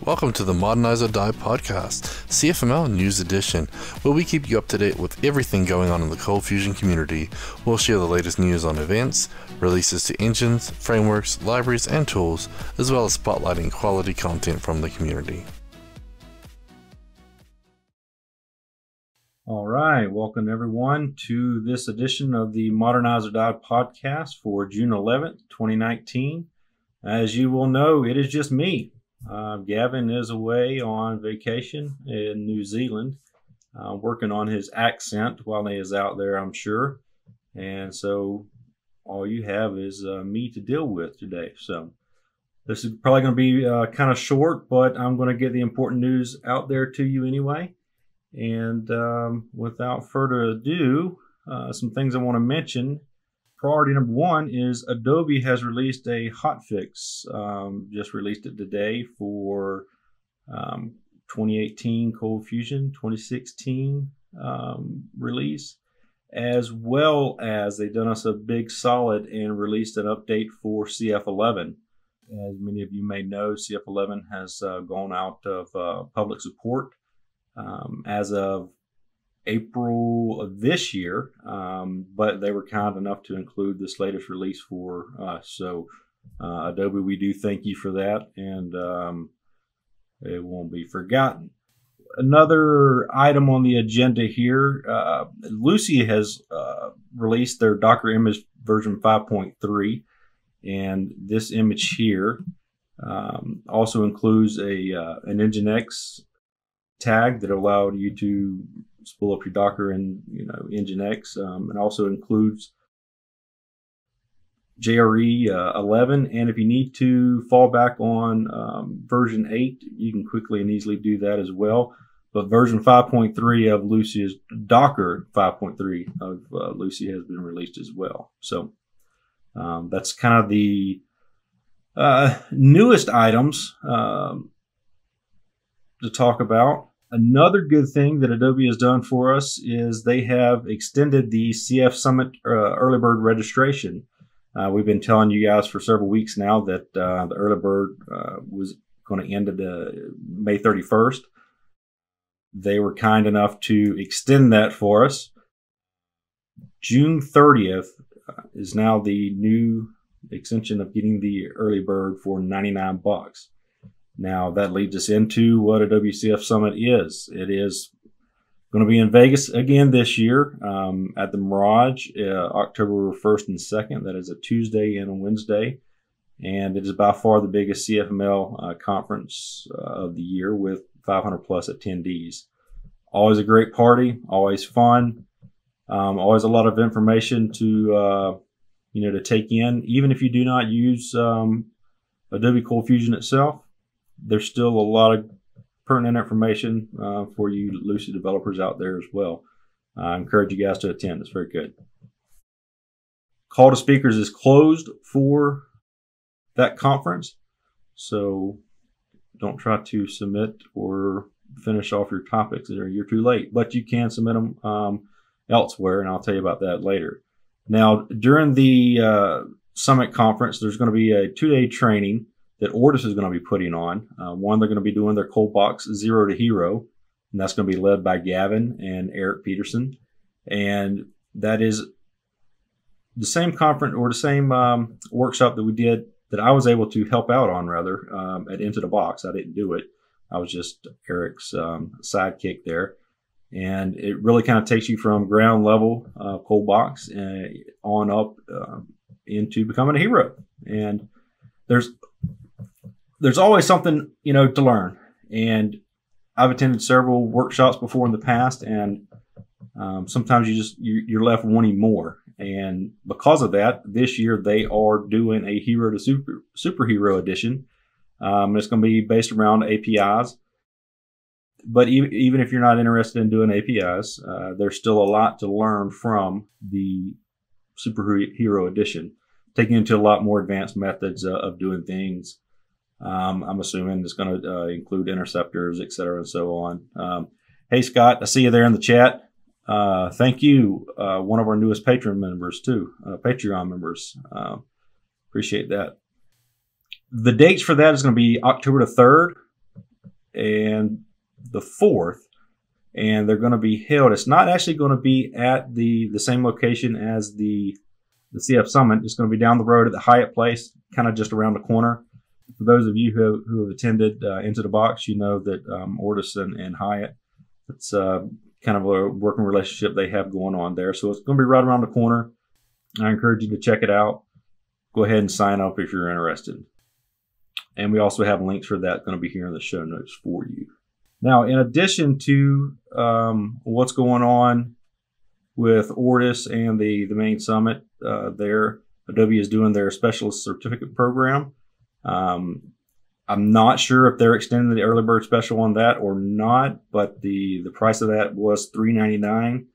Welcome to the Modernize or Die podcast, CFML News Edition, where we keep you up to date with everything going on in the Cold Fusion community. We'll share the latest news on events, releases to engines, frameworks, libraries, and tools, as well as spotlighting quality content from the community. All right, welcome everyone to this edition of the Modernize or Die podcast for June 11th, 2019. As you will know, it is just me. Gavin is away on vacation in New Zealand, working on his accent while he is out there, I'm sure. And so all you have is me to deal with today. So this is probably going to be kind of short, but I'm going to get the important news out there to you anyway. And without further ado, some things I want to mention. Priority number one is Adobe has released a hotfix. Just released it today for 2018 Cold Fusion 2016 release, as well as they've done us a big solid and released an update for CF11. As many of you may know, CF11 has gone out of public support as of April of this year, but they were kind enough to include this latest release for us. So Adobe, we do thank you for that, and it won't be forgotten. Another item on the agenda here, Lucy has released their Docker image version 5.3, and this image here also includes an Nginx tag that allowed you to spool up your Docker in Nginx, and also includes JRE 11. And if you need to fall back on version 8, you can quickly and easily do that as well. But version 5.3 of Lucy Docker 5.3 of Lucy has been released as well. So that's kind of the newest items to talk about. Another good thing that Adobe has done for us is they have extended the CF Summit early bird registration. We've been telling you guys for several weeks now that the early bird was going to end at May 31st. They were kind enough to extend that for us. June 30th is now the new extension of getting the early bird for $99. Now that leads us into what Adobe CF Summit is. It is going to be in Vegas again this year at the Mirage, October 1st and 2nd. That is a Tuesday and a Wednesday. And it is by far the biggest CFML conference of the year with 500 plus attendees. Always a great party, always fun, always a lot of information to to take in. Even if you do not use Adobe Cold Fusion itself, there's still a lot of pertinent information for you Lucy developers out there as well. I encourage you guys to attend. It's very good. Call to speakers is closed for that conference, so don't try to submit or finish off your topics. You're too late, but you can submit them elsewhere, and I'll tell you about that later. Now, during the Summit conference, there's going to be a 2-day training that Ortus is going to be putting on. One, they're going to be doing their cold box 0 to hero, and that's going to be led by Gavin and Eric Peterson. And that is the same conference or the same workshop that we did, that I was able to help out on, rather, at Into the Box. I didn't do it. I was just Eric's sidekick there. And it really kind of takes you from ground level cold box on up into becoming a hero. And there's always something, to learn. And I've attended several workshops before in the past, and sometimes you're left wanting more. And because of that, this year they are doing a hero to superhero edition. It's going to be based around APIs. But even if you're not interested in doing APIs, there's still a lot to learn from the superhero edition, taking into a lot more advanced methods of doing things. I'm assuming it's going to include interceptors, et cetera, and so on. Hey, Scott, I see you there in the chat. Thank you. One of our newest Patreon members, too. Patreon members. Appreciate that. The dates for that is going to be October the 3rd and the 4th, and they're going to be held. It's not actually going to be at the same location as the CF Summit. It's going to be down the road at the Hyatt Place, kind of just around the corner. For those of you who have attended Into the Box, you know that Ortus and Hyatt, it's kind of a working relationship they have going on there. So it's going to be right around the corner. I encourage you to check it out. Go ahead and sign up if you're interested. And we also have links for that going to be here in the show notes for you. Now, in addition to what's going on with Ortus and the main summit there, Adobe is doing their specialist certificate program. I'm not sure if they're extending the early bird special on that or not, but the price of that was $3.99.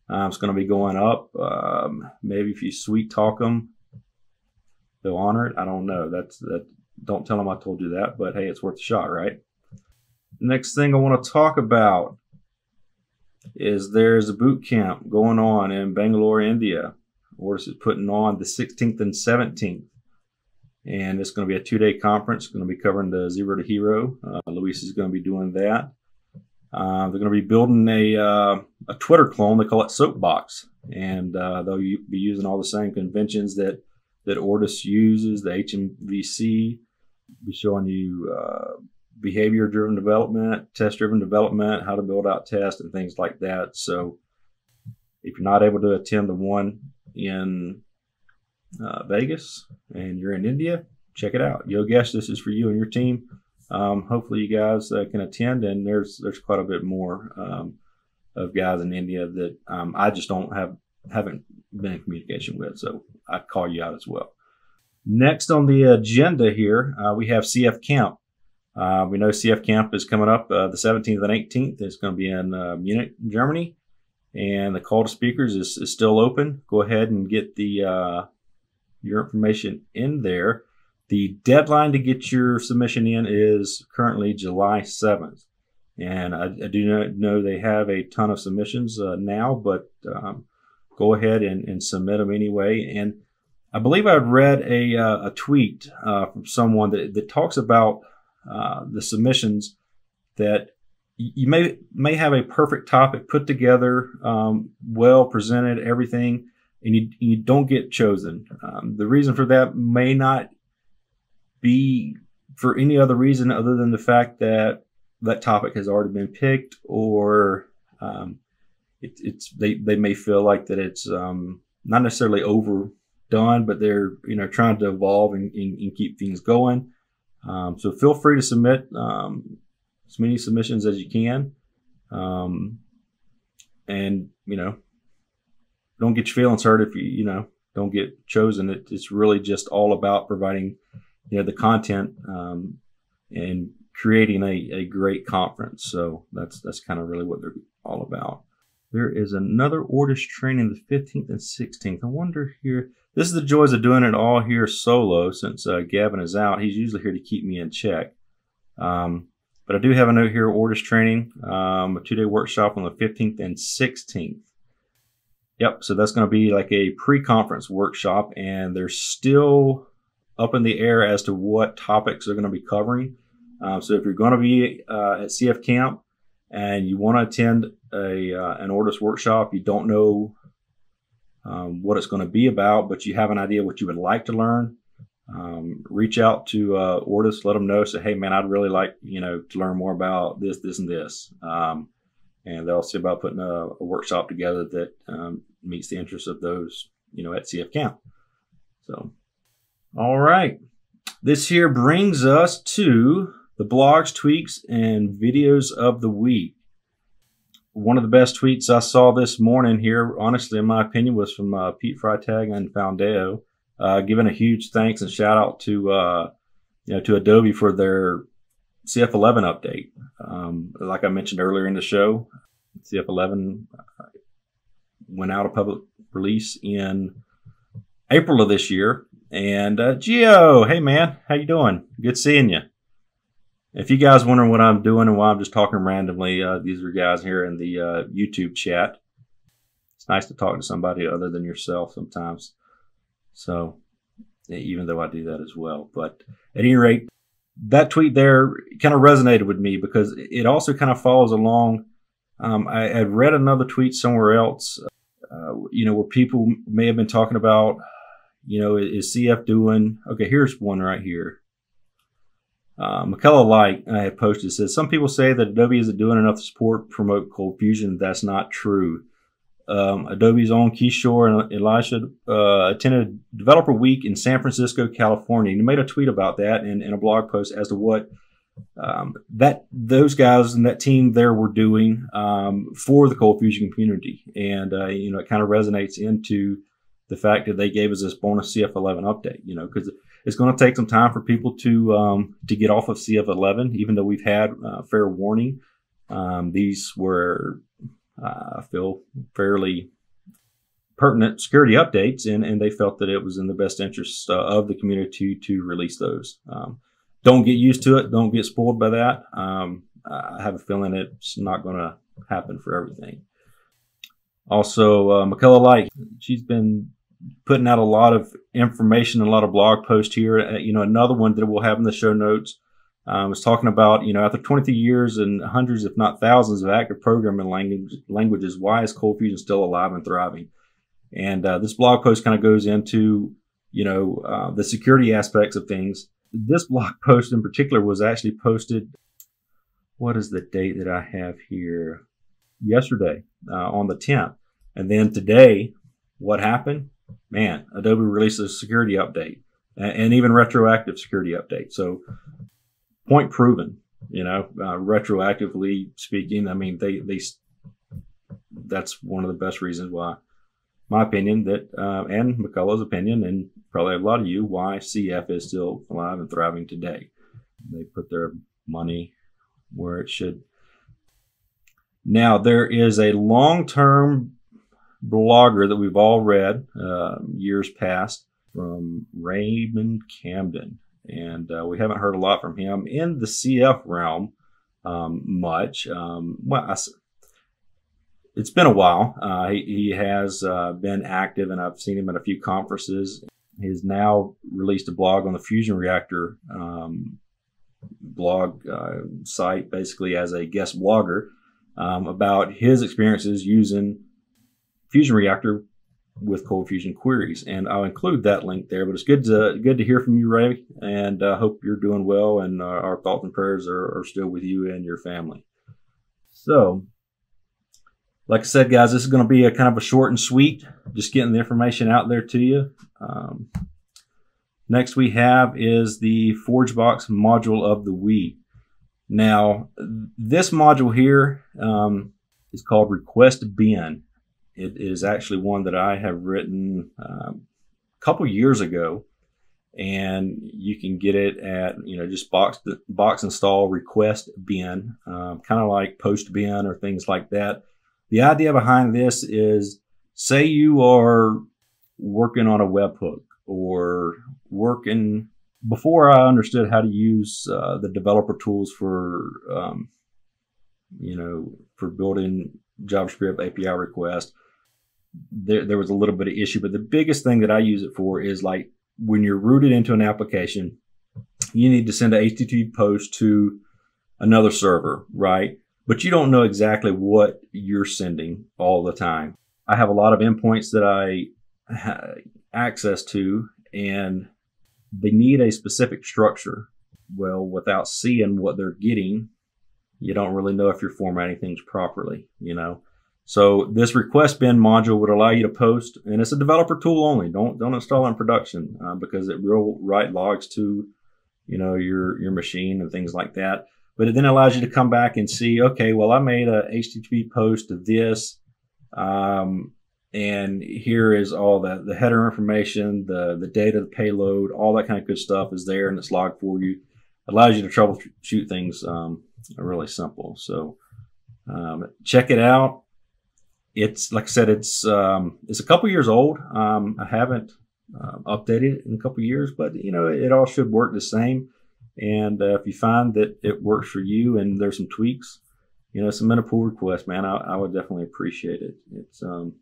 It's going to be going up. Maybe if you sweet talk them, they'll honor it. I don't know. Don't tell them I told you that, but hey, it's worth a shot, right? Next thing I want to talk about is there's a boot camp going on in Bangalore, India. Ortus is putting on the 16th and 17th. And it's going to be a 2-day conference. It's going to be covering the Zero to Hero. Luis is going to be doing that. They're going to be building a Twitter clone. They call it Soapbox. And they'll be using all the same conventions that Ortus uses, the HMVC. Be showing you behavior-driven development, test-driven development, how to build out tests, and things like that. So if you're not able to attend the one in Vegas and you're in India, check it out. Yogesh, this is for you and your team. Hopefully you guys can attend, and there's quite a bit more of guys in India that I just haven't been in communication with, so I'd call you out as well. Next on the agenda here, we have CF Camp. We know CF Camp is coming up the 17th and 18th. It's going to be in Munich, Germany, and the call to speakers is still open. Go ahead and get your information in there. The deadline to get your submission in is currently July 7th. And I do not know they have a ton of submissions now, but go ahead and submit them anyway. And I believe I've read a tweet from someone that talks about the submissions, that you may have a perfect topic put together, well presented, everything, and you don't get chosen. The reason for that may not be for any other reason other than the fact that that topic has already been picked, or they may feel like that it's not necessarily overdone, but they're trying to evolve and keep things going. So feel free to submit as many submissions as you can, and don't get your feelings hurt if you don't get chosen. It's really just all about providing the content and creating a great conference. So that's kind of really what they're all about. There is another Ortus training the 15th and 16th. I wonder here, this is the joys of doing it all here solo, since Gavin is out. He's usually here to keep me in check. But I do have a note here, Ortus training, a 2-day workshop on the 15th and 16th. Yep, so that's going to be like a pre-conference workshop, and they're still up in the air as to what topics they're going to be covering. So if you're going to be at CF Camp and you want to attend an Ortus workshop, you don't know what it's going to be about, but you have an idea what you would like to learn, reach out to Ortus, let them know, say, hey man, I'd really like to learn more about this, and this. And they'll see about putting a workshop together that meets the interests of those at CF Camp. So all right, this here brings us to the blogs, tweaks, and videos of the week. One of the best tweets I saw this morning here, honestly, in my opinion, was from Pete Freitag and Foundeo, giving a huge thanks and shout out to Adobe for their CF11 update. Like I mentioned earlier in the show, CF11 went out of public release in April of this year. And Gio, hey man, how you doing? Good seeing you. If you guys wondering what I'm doing and why I'm just talking randomly, these are guys here in the YouTube chat. It's nice to talk to somebody other than yourself sometimes. So, even though I do that as well. But at any rate, that tweet there kind of resonated with me because it also kind of follows along. I had read another tweet somewhere else, where people may have been talking about, is CF doing, okay, here's one right here. McCullough Light I had posted, says, some people say that Adobe isn't doing enough to support, promote cold fusion. That's not true. Adobe's own Kishore and Elisha attended Developer Week in San Francisco, California. And he made a tweet about that in a blog post as to what those guys and that team there were doing for the cold fusion community. And, it kind of resonates into the fact that they gave us this bonus CF11 update, because it's going to take some time for people to get off of CF11, even though we've had fair warning. These were, I feel, fairly pertinent security updates, and they felt that it was in the best interest of the community to release those. Don't get used to it. Don't get spoiled by that. I have a feeling it's not going to happen for everything. Also, McCullough Light, she's been putting out a lot of information and a lot of blog posts here. Another one that we'll have in the show notes was talking about, after 23 years and hundreds, if not thousands, of active programming languages, why is cold fusion still alive and thriving? And this blog post kind of goes into, the security aspects of things. This blog post in particular was actually posted, what is the date that I have here? Yesterday, on the 10th. And then today, what happened? Man, Adobe released a security update and even retroactive security update. So point proven, retroactively speaking. I mean, that's one of the best reasons why, my opinion, that and McCullough's opinion, and probably a lot of you, why CF is still alive and thriving today. They put their money where it should. Now, there is a long-term blogger that we've all read years past from Raymond Camden. And we haven't heard a lot from him in the CF realm much. It's been a while. He has been active, and I've seen him at a few conferences. He's now released a blog on the Fusion Reactor blog site, basically as a guest blogger, about his experiences using Fusion Reactor with cold fusion queries, and I'll include that link there. But it's good to hear from you, Ray, and I hope you're doing well, and our thoughts and prayers are still with you and your family. So, like I said, guys, this is going to be a kind of a short and sweet, just getting the information out there to you. Next we have is the ForgeBox module of the week. Now, this module here is called Request Bin. It is actually one that I have written a couple years ago, and you can get it at, just box install request bin, kind of like post bin or things like that. The idea behind this is, say you are working on a webhook or working, before I understood how to use the developer tools for, for building JavaScript API requests, there was a little bit of issue. But the biggest thing that I use it for is, like, when you're rooted into an application, you need to send a HTTP post to another server, right? But you don't know exactly what you're sending all the time. I have a lot of endpoints that I access to, and they need a specific structure. Well, without seeing what they're getting, you don't really know if you're formatting things properly, So this request bin module would allow you to post, and it's a developer tool only. Don't install it in production because it will write logs to, your machine and things like that. But it then allows you to come back and see, okay, well, I made a HTTP post of this, and here is all the header information, the data, the payload, all that kind of good stuff is there, and it's logged for you. It allows you to troubleshoot things really simple. So check it out. It's, like I said, it's a couple years old. I haven't updated it in a couple years, but it all should work the same. And if you find that it works for you and there's some tweaks, submit a pull request, man. I would definitely appreciate it. It's and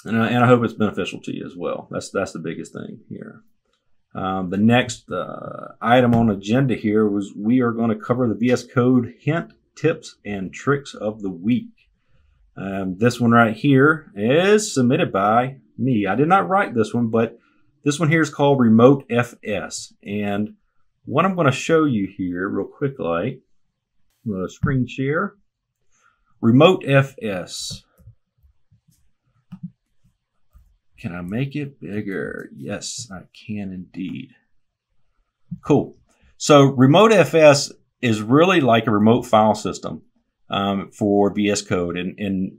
I hope it's beneficial to you as well. That's the biggest thing here. The next item on the agenda here was we are going to cover the VS Code hint, tips, and tricks of the week. This one right here is submitted by me. I did not write this one, but this one here is called Remote FS. And what I'm going to show you here real quick, like screen share. Remote FS. Can I make it bigger? Yes, I can indeed. Cool. So Remote FS is really like a remote file system for VS Code. And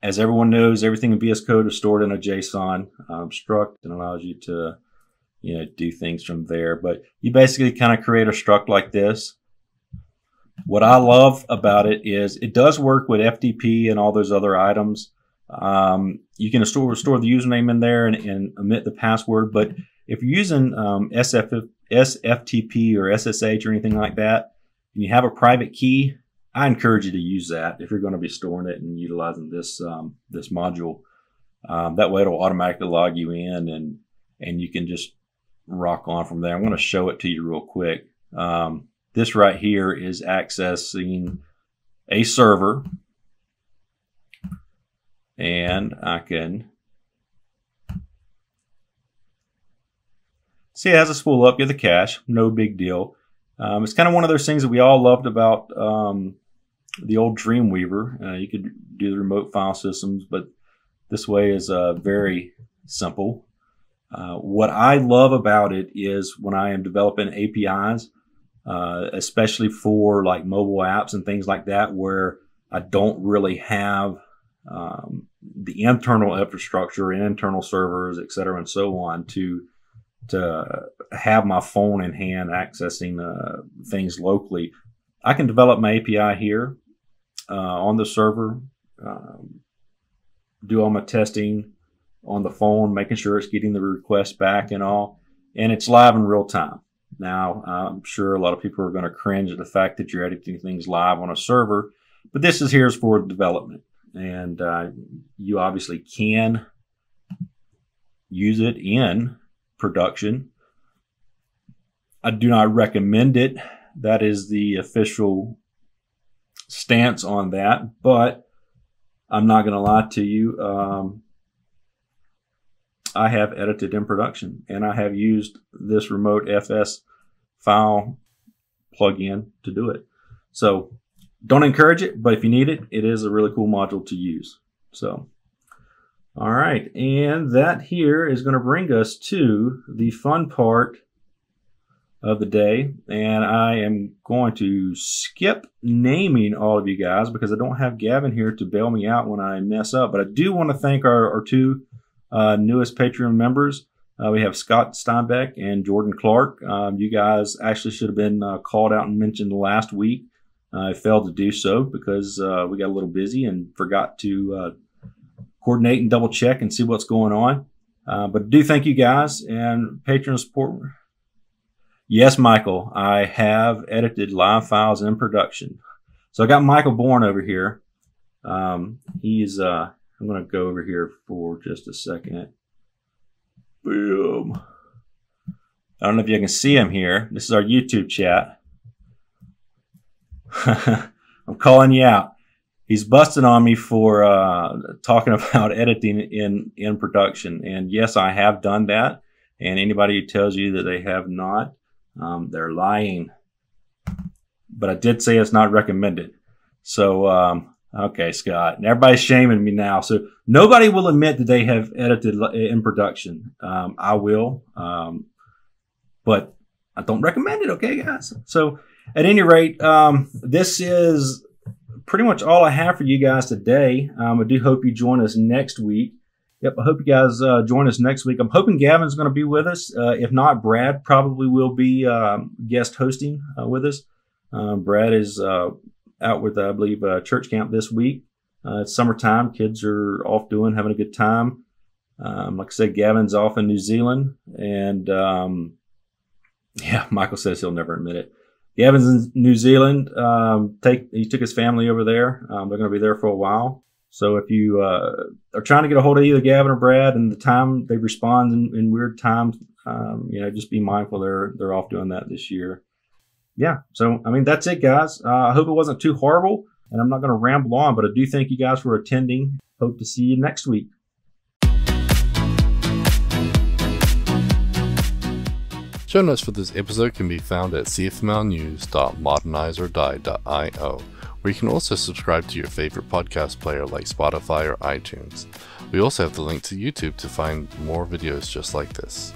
as everyone knows, everything in VS Code is stored in a JSON struct and allows you to do things from there. But you basically kind of create a struct like this. What I love about it is it does work with FTP and all those other items. You can store the username in there and omit the password. But if you're using SFTP or SSH or anything like that, and you have a private key, I encourage you to use that if you're going to be storing it and utilizing this this module. That way it'll automatically log you in and you can just rock on from there. I'm going to show it to you real quick. This right here is accessing a server. And I can see it has a spool up, get the cache, no big deal. It's kind of one of those things that we all loved about the old Dreamweaver. You could do the remote file systems, but this way is very simple. What I love about it is when I am developing APIs, especially for like mobile apps and things like that, where I don't really have the internal infrastructure and internal servers, et cetera, and so on to have my phone in hand accessing things locally. I can develop my API here on the server, do all my testing on the phone, making sure it's getting the request back and all, and it's live in real time. Now, I'm sure a lot of people are going to cringe at the fact that you're editing things live on a server, but this is here for development. And you obviously can use it in production. I do not recommend it. That is the official stance on that. But I'm not going to lie to you. I have edited in production, and I have used this Remote FS file plugin to do it. So don't encourage it, but if you need it, it is a really cool module to use. So, all right. And that here is going to bring us to the fun part of the day. And I am going to skip naming all of you guys because I don't have Gavin here to bail me out when I mess up. But I do want to thank our two newest Patreon members. We have Scott Steinbeck and Jordan Clark. You guys actually should have been called out and mentioned last week. I failed to do so because we got a little busy and forgot to coordinate and double check and see what's going on. But I do thank you guys and Patreon support. Yes, Michael, I have edited live files in production. So I got Michael Bourne over here. I'm going to go over here for just a second. Boom. I don't know if you can see him here. This is our YouTube chat. I'm calling you out. He's busting on me for talking about editing in production. And yes, I have done that. And anybody who tells you that they have not, they're lying. But I did say it's not recommended. So, okay, Scott. And everybody's shaming me now. So nobody will admit that they have edited in production. I will. But I don't recommend it, okay, guys? So at any rate, this is pretty much all I have for you guys today. I do hope you join us next week. Yep, I hope you guys join us next week. I'm hoping Gavin's going to be with us. If not, Brad probably will be guest hosting with us. Brad is out with, I believe, church camp this week. It's summertime. Kids are off having a good time. Like I said, Gavin's off in New Zealand. And, yeah, Michael says he'll never admit it. Gavin's in New Zealand. He took his family over there. They're going to be there for a while. So if you are trying to get a hold of either Gavin or Brad and the time they respond in weird times, just be mindful they're off doing that this year. Yeah, so I mean that's it, guys. I hope it wasn't too horrible, and I'm not going to ramble on, but I do thank you guys for attending. Hope to see you next week. Show notes for this episode can be found at cfmlnews.modernize.io, where you can also subscribe to your favorite podcast player like Spotify or iTunes. We also have the link to YouTube to find more videos just like this.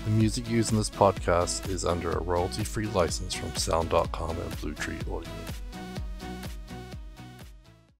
The music used in this podcast is under a royalty-free license from Sound.com and Blue Tree Audio.